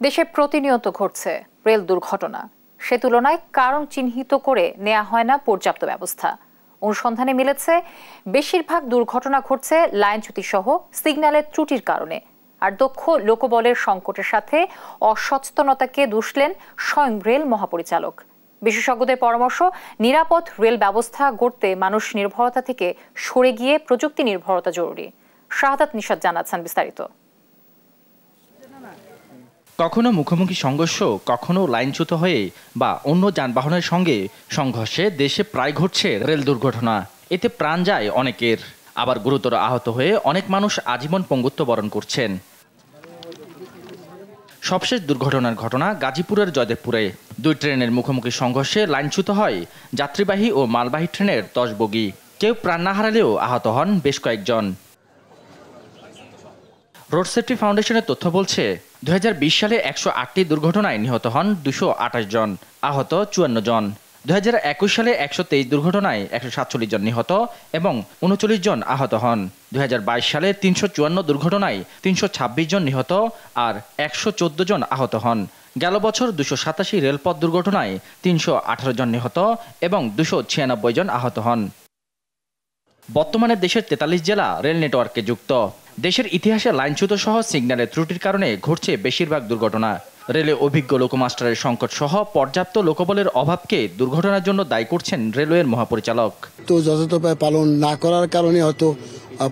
দেশে প্রতিনিয়ত ঘটছে রেল দুর্ঘটনা, সে তুলনায় কারণ চিহ্নিত করে নেওয়া হয় না পর্যাপ্ত ব্যবস্থা। অনুসন্ধানে মিলেছে বেশিরভাগ দুর্ঘটনা ঘটছে লাইনচ্যুতি সহ সিগন্যালের ত্রুটির কারণে। আর দক্ষ লোকবলের সংকটের সাথে অসচেতনতাকে দুষলেন স্বয়ং রেল মহাপরিচালক। বিশেষজ্ঞদের পরামর্শ, নিরাপদ রেল ব্যবস্থা গড়তে মানুষ নির্ভরতা থেকে সরে গিয়ে প্রযুক্তি নির্ভরতা জরুরি। শাহাদাত নিশাত জানাচ্ছেন বিস্তারিত। কখনো মুখোমুখি সংঘর্ষ, কখনো লাইনচ্যুত হয়ে বা অন্য যানবাহনের সঙ্গে সংঘর্ষে দেশে প্রায় ঘটছে রেল দুর্ঘটনা। এতে প্রাণ যায় অনেকের, আবার গুরুতর আহত হয়ে অনেক মানুষ আজীবন পঙ্গুত্ব বরণ করছেন। সবশেষ দুর্ঘটনার ঘটনা গাজীপুরের জয়দেবপুরে। 2 ট্রেনের মুখোমুখি সংঘর্ষে লাইনচ্যুত হয় যাত্রীবাহী ও মালবাহী ট্রেনের 10 বগি। কেউ প্রাণ না হারালেও আহত হন বেশ কয়েকজন। রোড সেফটি ফাউন্ডেশনের তথ্য বলছে 2020 সালে 108টি দুর্ঘটনায় নিহত হন 228 জন, আহত 54 জন। 2021 সালে 123 দুর্ঘটনায় 147 জন নিহত এবং 39 জন আহত হন। 2022 সালে 354 দুর্ঘটনায় 326 জন নিহত আর 114 জন আহত হন। গেল বছর 287 রেলপথ দুর্ঘটনায় 318 জন নিহত এবং 296 জন আহত হন। বর্তমানে দেশের 43 জেলা রেল নেটওয়ার্কে যুক্ত। দেশের ইতিহাসে লাইনচ্যুত সহ সিগন্যালের ত্রুটির কারণে ঘটছে বেশিরভাগ দুর্ঘটনা। রেলে অভিজ্ঞ লোকমাস্টারের সংকট সহ পর্যাপ্ত লোকবলের অভাবকে দুর্ঘটনার জন্য দায়ী করছেন রেলওয়ের মহাপরিচালক। তো যথাযথভাবে পালন না করার কারণে হয়তো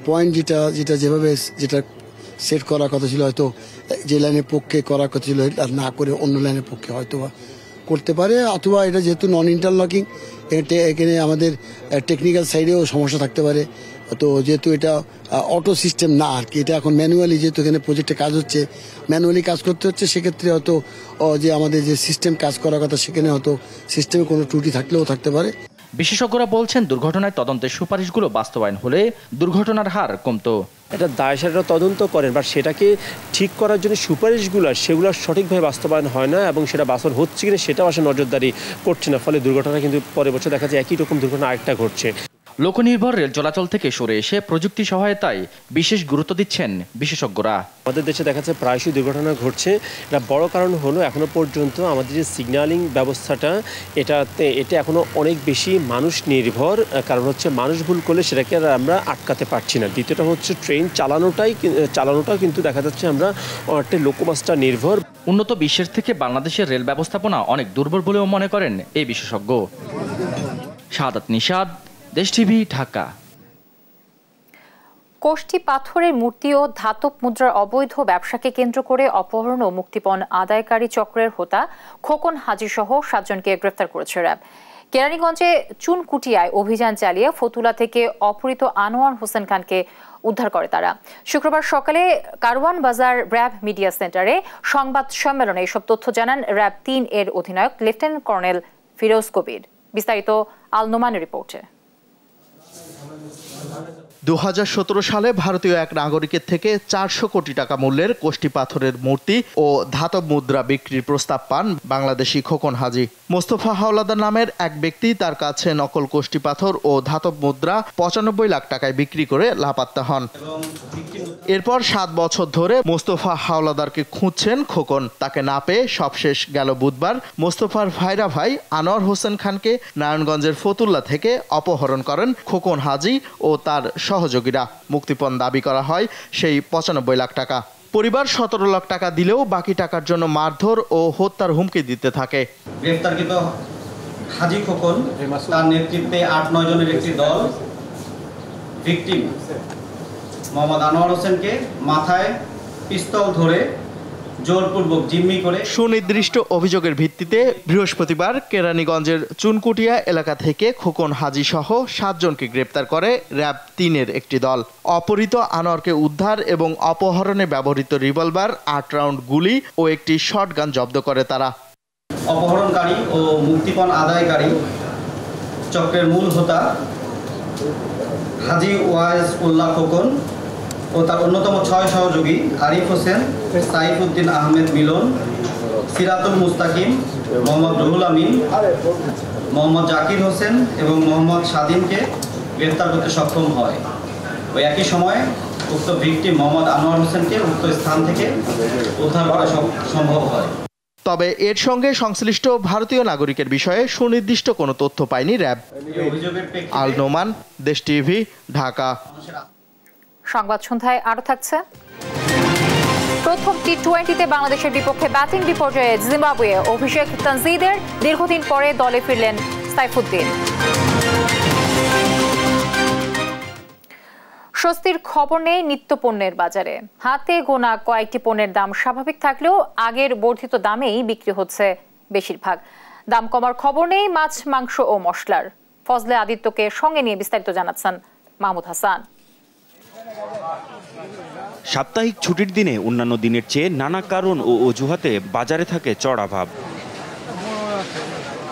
পয়েন্ট যেটা যেভাবে যেটা সেট করার কথা ছিল, হয়তো যে লাইনের পক্ষে করার কথা ছিল না করে অন্য লাইনের পক্ষে হয়তো করতে পারে, অথবা এটা যেহেতু নন ইন্টারলকিং এখানে আমাদের টেকনিক্যাল সাইডেও সমস্যা থাকতে পারে। তো যেহেতু এটা অটো সিস্টেম না আর কি, এটা এখন ম্যানুয়ালি, যেহেতু এখানে প্রজেক্টে কাজ হচ্ছে, ম্যানুয়ালি কাজ করতে হচ্ছে, সেক্ষেত্রে হয়তো যে আমাদের যে সিস্টেম কাজ করার কথা সেখানে হয়তো সিস্টেমে কোনো ত্রুটি থাকলেও থাকতে পারে। বিশেষজ্ঞরা বলছেন দুর্ঘটনায় তদন্তের সুপারিশগুলো বাস্তবায়ন হলে দুর্ঘটনার হার কমতো। এটা দায়সারা তদন্ত করেন বা সেটাকে ঠিক করার জন্য সুপারিশগুলো সেগুলো সঠিকভাবে বাস্তবায়ন হয় না এবং সেটা বাস্তবায়ন হচ্ছে কিনা সেটাও আসলে নজরদারি করছে না, ফলে দুর্ঘটনা কিন্তু পরের বছর দেখা যায় একই রকম দুর্ঘটনা আরেকটা ঘটছে। লোকনির্ভর রেল চলাচল থেকে সরে এসে প্রযুক্তি সহায়তায় বিশেষ গুরুত্ব দিচ্ছেন বিশেষজ্ঞরা। আমাদের দেশে দেখা যাচ্ছে প্রায়শই দুর্ঘটনা ঘটছে। এটা বড় কারণ হলো এখনো পর্যন্ত আমাদের যে সিগন্যালিং ব্যবস্থাটা এটা এখনো অনেক বেশি মানুষ নির্ভর। কারণ হচ্ছে মানুষ ভুল করলে সেটাকে আর আমরা আটকাতে পারছি না। দ্বিতীয়টা হচ্ছে ট্রেন চালানোটাও কিন্তু দেখা যাচ্ছে আমরা অনেকটা লোকমাস্টার নির্ভর। উন্নত বিশ্বের থেকে বাংলাদেশের রেল ব্যবস্থাপনা অনেক দুর্বল বলেও মনে করেন এই বিশেষজ্ঞ। শাহাদাত নিশাত, দেশ টিভি, ঢাকা। কোষ্ঠী পাথরের মূর্তি ও ধাতব মুদ্রার অবৈধ ব্যবসাকে কেন্দ্র করে অপহরণ ও মুক্তিপণ আদায়কারী চক্রের হোতা খোকন হাজী সহ 7 জনকে গ্রেফতার করেছে র্যাব। কেরানীগঞ্জে চুনকুটিয়ায় অভিযান চালিয়ে ফতুল্লা থেকে অপহৃত আনোয়ার হোসেন খানকে উদ্ধার করে তারা। শুক্রবার সকালে কারওয়ান বাজার র্যাব মিডিয়া সেন্টারে সংবাদ সম্মেলনে এসব তথ্য জানান র্যাব 3 এর অধিনায়ক লেফটেন্যান্ট কর্নেল ফিরোজ কবির। বিস্তারিত আল নোমানের রিপোর্টে। 2017 সালে ভারতীয় এক নাগরিকের থেকে 400 কোটি টাকা মূল্যের কোষ্ঠী পাথরের মূর্তি ও ধাতব মুদ্রা বিক্রির প্রস্তাব পান বাংলাদেশি খোকন হাজী। মোস্তফা হাওলাদার নামের এক ব্যক্তি তার কাছে নকল কোষ্ঠী পাথর ও ধাতব মুদ্রা 95 লাখ টাকায় বিক্রি করে লাপাত্তা হন। এরপর 7 বছর ধরে মোস্তফা হাওলাদারকে খুঁজছেন খোকন। তাকে না পেয়ে সবশেষ গেল বুধবার মোস্তফার ভাইরা ভাই আনোয়ার হোসেন খানকে নারায়ণগঞ্জের ফতুল্লা থেকে অপহরণ করেন খোকন হাজী ও তার সহযোগীরা। মুক্তিপণ দাবি করা হয় সেই 95 লাখ টাকা। পরিবার 17 লাখ টাকা দিলেও বাকি টাকার জন্য মারধর ও হত্যার হুমকি দিতে থাকে। গ্রেফতারকৃত হাজী খোকন তার নেতৃত্বে 8-9 জনের একটি দল ভিকটিম মোহাম্মদ আনোয়ার হোসেনকে মাথায় পিস্তল ধরে জোরপূর্বক জিম্মি করে সুনির্দিষ্ট অভিযোগের ভিত্তিতে বৃহস্পতিবার কেরানীগঞ্জের চুনকুটিয়া এলাকা থেকে খোকন হাজী সহ 7 জনকে গ্রেপ্তার করে র্যাব 3 এর একটি দল। অপহৃত আনোয়ারকে উদ্ধার এবং অপহরণে ব্যবহৃত রিভলভার, 8 রাউন্ড গুলি ও একটি শটগান জব্দ করে তারা। অপহরণকারী ও মুক্তিপণ আদায়কারী চক্রের মূল হোতা হাজী ওয়াইজ উল্লাহ খোকন ও তার অন্যতম 6 সহযোগী আরিফ হোসেন, সাইফুদ্দিন আহমেদ মিলন, সিরাতুল মুস্তাকিম, মোহাম্মদ রুহুল আমিন, মোহাম্মদ জাকির হোসেন এবং মোহাম্মদ স্বাধীনকে গ্রেফতার করতে সক্ষম হয়। ওই একই সময় উক্ত ভিকটিম মোহাম্মদ আনোয়ার হোসেনকে উক্ত স্থান থেকে উদ্ধার করা সম্ভব হয়। তবে এর সঙ্গে সংশ্লিষ্ট ভারতীয় নাগরিকের বিষয়ে সুনির্দিষ্ট কোনো তথ্য পায়নি র্যাব। আল নোমান, দেশ টিভি, ঢাকা। সংবাদ সন্ধ্যায় আরো থাকছে। প্রথম টি-20তে বাংলাদেশের বিপক্ষে ব্যাটিং বিপর্যয়ে জিম্বাবুয়ে অভিষেক তানজিদের দীর্ঘদিন পরে দলে ফিরলেন সাইফুদ্দিন। স্বস্তির খবর নেই নিত্যপণ্যের বাজারে। হাতে গোনা কয়েকটি পণ্যের দাম স্বাভাবিক থাকলেও আগের বর্ধিত দামেই বিক্রি হচ্ছে বেশিরভাগ। দাম কমার খবর নেই মাছ, মাংস ও মশলার। ফজলে আদিত্যকে সঙ্গে নিয়ে বিস্তারিত জানাচ্ছেন মাহমুদ হাসান। সাপ্তাহিক ছুটির দিনে অন্যান্য দিনের চেয়ে নানা কারণ ও অজুহাতে বাজারে থাকে চড়া ভাব।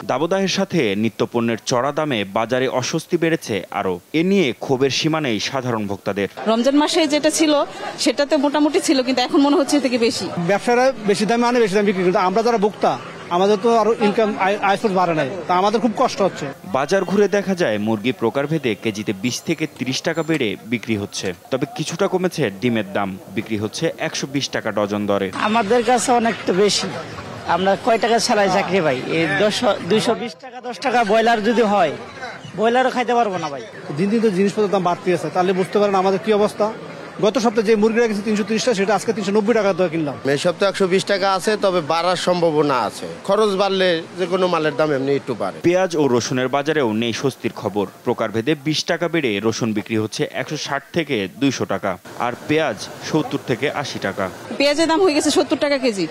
দাবদাহের সাথে নিত্যপণ্যের চড়া দামে বাজারে অস্বস্তি বেড়েছে আরো। এ নিয়ে ক্ষোভের সীমা নেই সাধারণ ভোক্তাদের। রমজান মাসে যেটা ছিল সেটাতে মোটামুটি ছিল, কিন্তু এখন মনে হচ্ছে থেকে বেশি। ব্যবসায়ীরা বেশি দামে আনে, বেশি দামে বিক্রি করে। আমরা যারা ভোক্তা, আমাদের তো আরো ইনকাম আয় সোর্স বাড়ে নাই, তা আমাদের খুব কষ্ট হচ্ছে। বাজার ঘুরে দেখা যায় মুরগি প্রকারভেদে কেজিতে 20 থেকে 30 টাকা বেড়ে বিক্রি হচ্ছে। তবে কিছুটা কমেছে ডিমের দাম, বিক্রি হচ্ছে 120 টাকা ডজন দরে। আমাদের কাছে অনেকটা বেশি। আমরা কয় টাকা ছাড়াই চাকরি ভাই, এই 220 টাকা 10 টাকা ব্রয়লার যদি হয়, ব্রয়লারও খাইতে পারবো না ভাই। দিন দিন তো জিনিসপত্রের দাম বাড়তে আছে, তাহলে বুঝতে পারেন আমাদের কি অবস্থা। গত সপ্তাহে যে মুরগিটা গেছে 330 টাকা, সেটা আজকে 390 টাকা দিয়ে কিনলাম। এই সপ্তাহে 120 টাকা আছে, তবে বাড়ার সম্ভাবনা আছে। খরচ বাড়লে যে কোনো মালের দাম এমনি একটু বাড়ে। পেঁয়াজ ও রসুনের বাজারেও নেই স্বস্তির খবর। প্রকারভেদে 20 টাকা বেড়ে রসুন বিক্রি হচ্ছে 160 থেকে 200 টাকা, আর পেঁয়াজ 70 থেকে 80 টাকা। পেঁয়াজের দাম হয়ে গেছে 70 টাকা কেজি।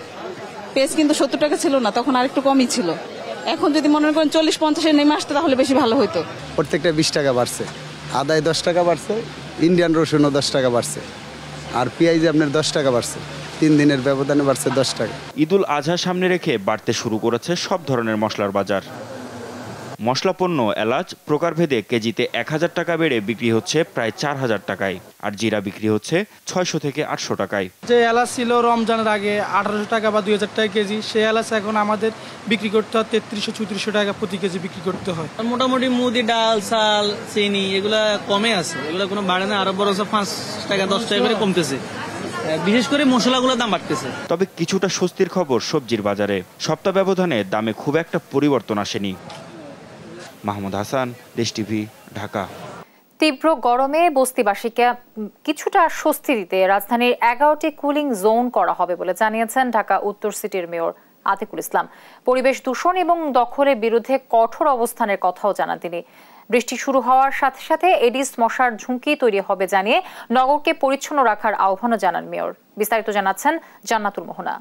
পেঁয়াজ কিন্তু 70 টাকা ছিল না, তখন আরেকটু কমই ছিল। এখন যদি মনে করেন 40-50 নেমে আসতে তাহলে বেশি ভালো হতো। প্রত্যেকটা 20 টাকা বাড়ছে, আদায় 10 টাকা বাড়ছে, ইন্ডিয়ান রসুনও 10 টাকা বাড়ছে, আর পেঁয়াজে আপনার 10 টাকা বাড়ছে। 3 দিনের ব্যবধানে বাড়ছে 10 টাকা। ঈদুল আজহা সামনে রেখে বাড়তে শুরু করেছে সব ধরনের মশলার বাজার। মশলা পণ্য এলাচ প্রকারভেদে কেজিতে 1000 টাকা বেড়ে বিক্রি হচ্ছে প্রায় 4000 টাকায়, আর জিরা বিক্রি হচ্ছে 600 থেকে 800 টাকায়। যে এলাচ ছিল রমজানের আগে 1800 টাকা বা 2000 টাকা কেজি, সেই এলাচ এখন আমাদের বিক্রি করতে হয় 3300-3400 টাকা প্রতি কেজি বিক্রি করতে হয়। মোটামুটি মুদি, ডাল, চাল, চিনি এগুলা কমে আছে, এগুলা কোনো বাড়ে না, আরো বরঞ্চ 5 টাকা 10 টাকা করে কমতেছে। বিশেষ করে মশলাগুলোর দাম বাড়তেছে। তবে কিছুটা স্বস্তির খবর সবজির বাজারে। সপ্তাহ ব্যবধানে দামে খুব একটা পরিবর্তন আসেনি। মাহমুদ হাসান, দেশ টিভি, ঢাকা। তীব্র গরমে বস্তিবাসীকে কিছুটা স্বস্তি দিতে রাজধানীর 11টি কুলিং জোন করা হবে বলে জানিয়েছেন ঢাকা উত্তর সিটির মেয়র আতিকুল ইসলাম। পরিবেশ দূষণ এবং দখলের বিরুদ্ধে কঠোর অবস্থানের কথাও জানান তিনি। বৃষ্টি শুরু হওয়ার সাথে সাথে এডিস মশার ঝুঁকি তৈরি হবে জানিয়ে নগরকে পরিচ্ছন্ন রাখার আহ্বানও জানান মেয়র। বিস্তারিত জানাচ্ছেন জান্নাতুল মোহনা।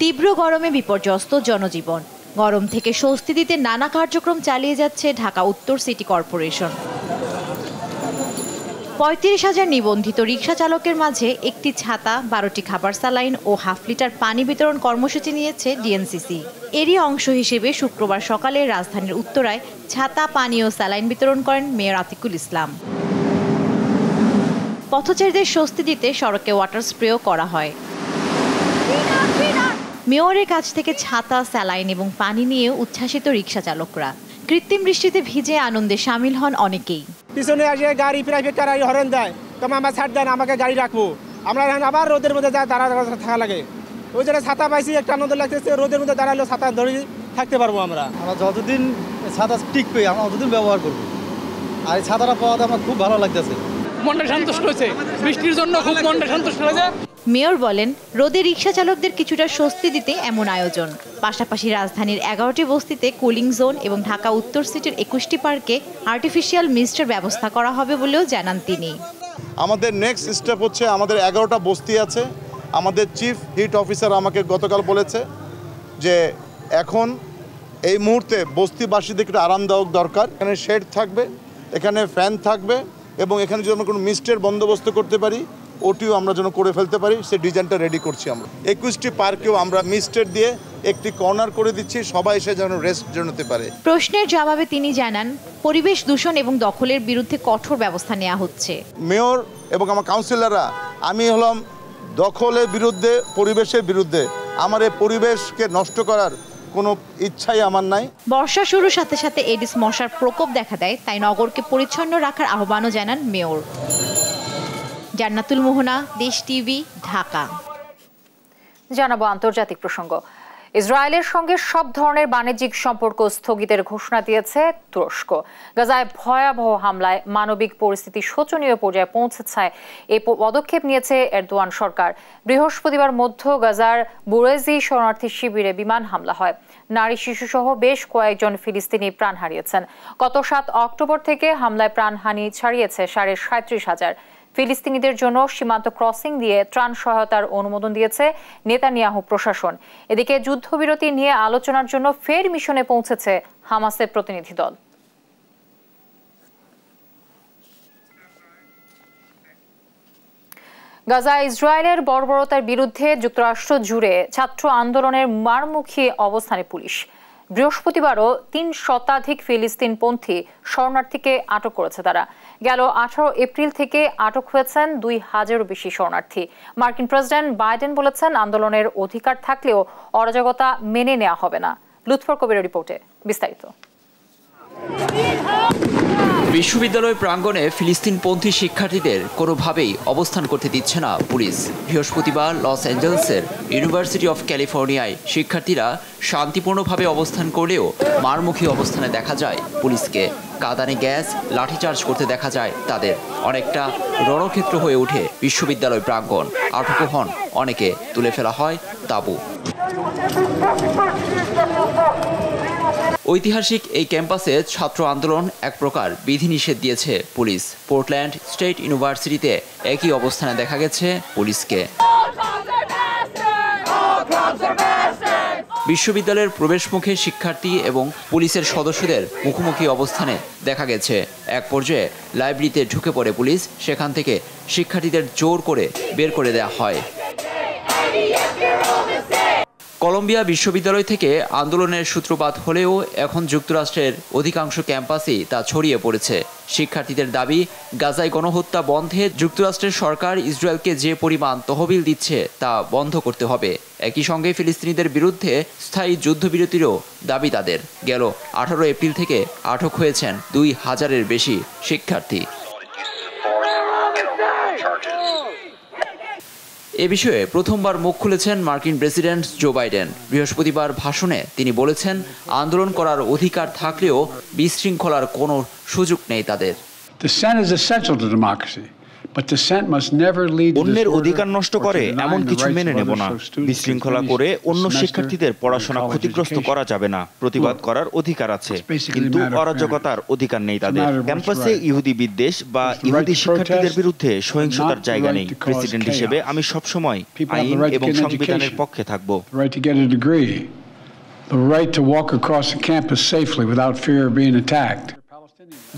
তীব্র গরমে বিপর্যস্ত জনজীবন। গরম থেকে স্বস্তি দিতে নানা কার্যক্রম চালিয়ে যাচ্ছে ঢাকা উত্তর সিটি কর্পোরেশন। 35,000 নিবন্ধিত রিকশা চালকের মাঝে একটি ছাতা, 12টি খাবার স্যালাইন ও হাফ লিটার পানি বিতরণ কর্মসূচি নিয়েছে ডিএনসিসি। এরই অংশ হিসেবে শুক্রবার সকালে রাজধানীর উত্তরায় ছাতা, পানি ও স্যালাইন বিতরণ করেন মেয়র আতিকুল ইসলাম। পথচারীদের স্বস্তি দিতে সড়কে ওয়াটার স্প্রেও করা হয়। মেয়রের কাছ থেকে ছাতা, স্যালাইন এবং পানি নিয়ে উচ্ছ্বাসিত রিকশা চালকরা। কৃত্রিম বৃষ্টিতে ভিজে আনন্দে সামিল হন অনেকেই। পিছনে আসে গাড়ি, প্রাইভেট গাড়ি হরেন দেয়, তবে আমার ছাড় দেন, আমাকে গাড়ি রাখবো। আমরা আবার রোদের মধ্যে দাঁড়া থাকা লাগে। ওই জন্য ছাতা পাইছি, একটা আনন্দ লাগতেছে। রোদের মধ্যে দাঁড়ালেও ছাতা ধরে থাকতে পারবো আমরা। যতদিন ছাতা টিকবে আমরা ততদিন ব্যবহার করবো। আর এই ছাতাটা পাওয়াতে আমার খুব ভালো লাগতেছে। মনটা সন্তুষ্ট হয়েছে, বৃষ্টির জন্য খুব মনটা সন্তুষ্ট হয়েছে। মেয়র বলেন, রোদে রিকশা চালকদের কিছুটা স্বস্তি দিতে এমন আয়োজন। পাশাপাশি রাজধানীর 11টি বস্তিতে কুলিং জোন এবং ঢাকা উত্তর সিটির 21টি পার্কে আর্টিফিশিয়াল মিস্টের ব্যবস্থা করা হবে বলেও জানান তিনি। আমাদের নেক্সট স্টেপ হচ্ছে, আমাদের 11টা বস্তি আছে। আমাদের চিফ হিট অফিসার আমাকে গতকাল বলেছে যে এখন এই মুহূর্তে বস্তিবাসীদের একটু আরামদায়ক দরকার। এখানে শেড থাকবে, এখানে ফ্যান থাকবে, এবং এখানে যদি আমরা কোনো মিস্টের বন্দোবস্ত করতে পারি, ওটিও আমরা যেন করে ফেলতে পারি, সে ডিজাইনটা রেডি করছি আমরা। 21টি পার্কেও আমরা মিস্টের দিয়ে একটি কর্নার করে দিচ্ছি, সবাই এসে যেন রেস্ট জানাতে পারে। প্রশ্নের জবাবে তিনি জানান, পরিবেশ দূষণ এবং দখলের বিরুদ্ধে কঠোর ব্যবস্থা নেওয়া হচ্ছে। মেয়র এবং আমার কাউন্সিলররা, আমি হলাম দখলের বিরুদ্ধে, পরিবেশের বিরুদ্ধে। আমার এই পরিবেশকে নষ্ট করার কোনো ইচ্ছাই আমার নাই। বর্ষা শুরুর সাথে সাথে এডিস মশার প্রকোপ দেখা দেয়, তাই নগরকে পরিচ্ছন্ন রাখার আহ্বানও জানান মেয়র। জান্নাতুল মোহনা, দেশ টিভি, ঢাকা। জানাবো আন্তর্জাতিক প্রসঙ্গ। ইসরায়েলের সঙ্গে সব ধরনের বাণিজ্যিক সম্পর্ক স্থগিতের ঘোষণা দিয়েছে তুরস্ক। গাজায় ভয়াবহ হামলায় মানবিক পরিস্থিতি শোচনীয় পর্যায়ে পৌঁছেছে এই পদক্ষেপ নিয়েছে এরদোয়ান সরকার। বৃহস্পতিবার মধ্য গাজার বুরেজি শরণার্থী শিবিরে বিমান হামলা হয়। নারী শিশুসহ বেশ কয়েকজন ফিলিস্তিনি প্রাণ হারিয়েছেন। গত 7 অক্টোবর থেকে হামলায় প্রাণহানি ছাড়িয়েছে 37,500। ফিলিস্তিনিদের জন্য সীমান্ত ক্রসিং দিয়ে ত্রাণ সহায়তার অনুমোদন দিয়েছে নেতানিয়াহু প্রশাসন। এদিকে যুদ্ধবিরতি নিয়ে আলোচনার জন্য ফের মিশনে পৌঁছেছে হামাসের প্রতিনিধি দল। গাজায় ইসরায়েলের বর্বরতার বিরুদ্ধে যুক্তরাষ্ট্র জুড়ে ছাত্র আন্দোলনের মারমুখী অবস্থানে পুলিশ। বৃহস্পতিবারও 3 শতাধিক ফিলিস্তিনপন্থী শরণার্থীকে আটক করেছে তারা। গেল 18 এপ্রিল থেকে আটক হয়েছেন 2000-এরও বেশি শরণার্থী। মার্কিন প্রেসিডেন্ট বাইডেন বলেছেন, আন্দোলনের অধিকার থাকলেও অরাজকতা মেনে নেওয়া হবে না। লুৎফর কবিরের রিপোর্টে বিস্তারিত। বিশ্ববিদ্যালয় প্রাঙ্গণে ফিলিস্তিনপন্থী শিক্ষার্থীদের কোনোভাবেই অবস্থান করতে দিচ্ছে না পুলিশ। বৃহস্পতিবার লস অ্যাঞ্জেলেসের ইউনিভার্সিটি অফ ক্যালিফোর্নিয়ায় শিক্ষার্থীরা শান্তিপূর্ণভাবে অবস্থান করলেও মারমুখী অবস্থানে দেখা যায় পুলিশকে। কাঁদানে গ্যাস, লাঠিচার্জ করতে দেখা যায় তাদের। অনেকটা রণক্ষেত্র হয়ে ওঠে বিশ্ববিদ্যালয় প্রাঙ্গণ। আটক হন অনেকে, তুলে ফেলা হয় তাঁবু। ঐতিহাসিক এই ক্যাম্পাসে ছাত্র আন্দোলন এক প্রকার বিধিনিষেধ দিয়েছে পুলিশ। পোর্টল্যান্ড স্টেট ইউনিভার্সিটিতে একই অবস্থানে দেখা গেছে পুলিশকে। বিশ্ববিদ্যালয়ের প্রবেশমুখে শিক্ষার্থী এবং পুলিশের সদস্যদের মুখোমুখি অবস্থানে দেখা গেছে। এক পর্যায়ে লাইব্রেরিতে ঢুকে পড়ে পুলিশ। সেখান থেকে শিক্ষার্থীদের জোর করে বের করে দেওয়া হয়। কলম্বিয়া বিশ্ববিদ্যালয় থেকে আন্দোলনের সূত্রপাত হলেও এখন যুক্তরাষ্ট্রের অধিকাংশ ক্যাম্পাসেই তা ছড়িয়ে পড়েছে। শিক্ষার্থীদের দাবি, গাজায় গণহত্যা বন্ধে যুক্তরাষ্ট্রের সরকার ইসরায়েলকে যে পরিমাণ তহবিল দিচ্ছে তা বন্ধ করতে হবে। একই সঙ্গে ফিলিস্তিনিদের বিরুদ্ধে স্থায়ী যুদ্ধবিরতিরও দাবি তাদের। গেল 18 এপ্রিল থেকে আটক হয়েছেন 2000-এর বেশি শিক্ষার্থী। এ বিষয়ে প্রথমবার মুখ খুলেছেন মার্কিন প্রেসিডেন্ট জো বাইডেন। বৃহস্পতিবার ভাষণে তিনি বলেছেন, আন্দোলন করার অধিকার থাকলেও বিশৃঙ্খলার কোনো সুযোগ নেই তাদের। অন্যের অধিকার নষ্ট করে এমন কিছু মেনে নেব না। বিশৃঙ্খলা করে অন্য শিক্ষার্থীদের পড়াশোনা ক্ষতিগ্রস্ত করা যাবে না। প্রতিবাদ করার অধিকার আছে, কিন্তু অরাজকতার অধিকার নেই তাদের। ক্যাম্পাসে ইহুদি বিদ্বেষ বা ইহুদি শিক্ষার্থীদের বিরুদ্ধে সহিংসতার জায়গা নেই। প্রেসিডেন্ট হিসেবে আমি সবসময় আইন এবং সংবিধানের পক্ষে থাকব।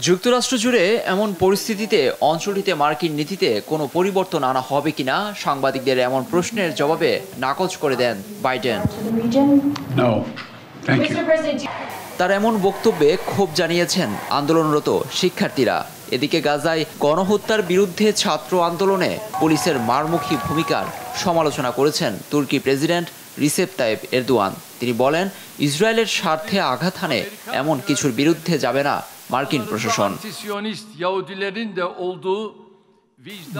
যুক্তরাষ্ট্র জুড়ে এমন পরিস্থিতিতে অঞ্চলটিতে মার্কিন নীতিতে কোনো পরিবর্তন আনা হবে কিনা সাংবাদিকদের এমন প্রশ্নের জবাবে নাকচ করে দেন বাইডেন। তার এমন বক্তব্যে ক্ষোভ জানিয়েছেন আন্দোলনরত শিক্ষার্থীরা। এদিকে গাজায় গণহত্যার বিরুদ্ধে ছাত্র আন্দোলনে পুলিশের মারমুখী ভূমিকার সমালোচনা করেছেন তুর্কি প্রেসিডেন্ট রিসেপ তাইপ এরদোয়ান। তিনি বলেন, ইসরায়েলের স্বার্থে আঘাত হানে এমন কিছুর বিরুদ্ধে যাবে না মার্কিন প্রশাসন।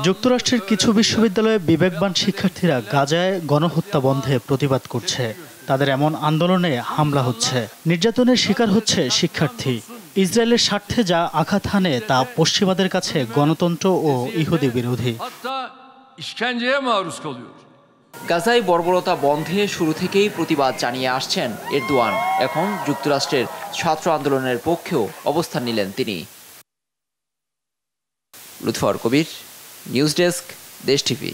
যুক্তরাষ্ট্রের কিছু বিশ্ববিদ্যালয়ে বিবেকবান শিক্ষার্থীরা গাজায় গণহত্যা বন্ধে প্রতিবাদ করছে। তাদের এমন আন্দোলনে হামলা হচ্ছে, নির্যাতনের শিকার হচ্ছে শিক্ষার্থী। ইসরায়েলের স্বার্থে যা আঘাত হানে তা পশ্চিমাদের কাছে গণতন্ত্র ও ইহুদি বিরোধী। গাজায় বর্বরতা বন্ধে শুরু থেকেই প্রতিবাদ জানিয়ে আসছেন এরদোয়ান। এখন যুক্তরাষ্ট্রের ছাত্র আন্দোলনের পক্ষেও অবস্থান নিলেন তিনি। লুৎফর কবির, নিউজ ডেস্ক, দেশ টিভি।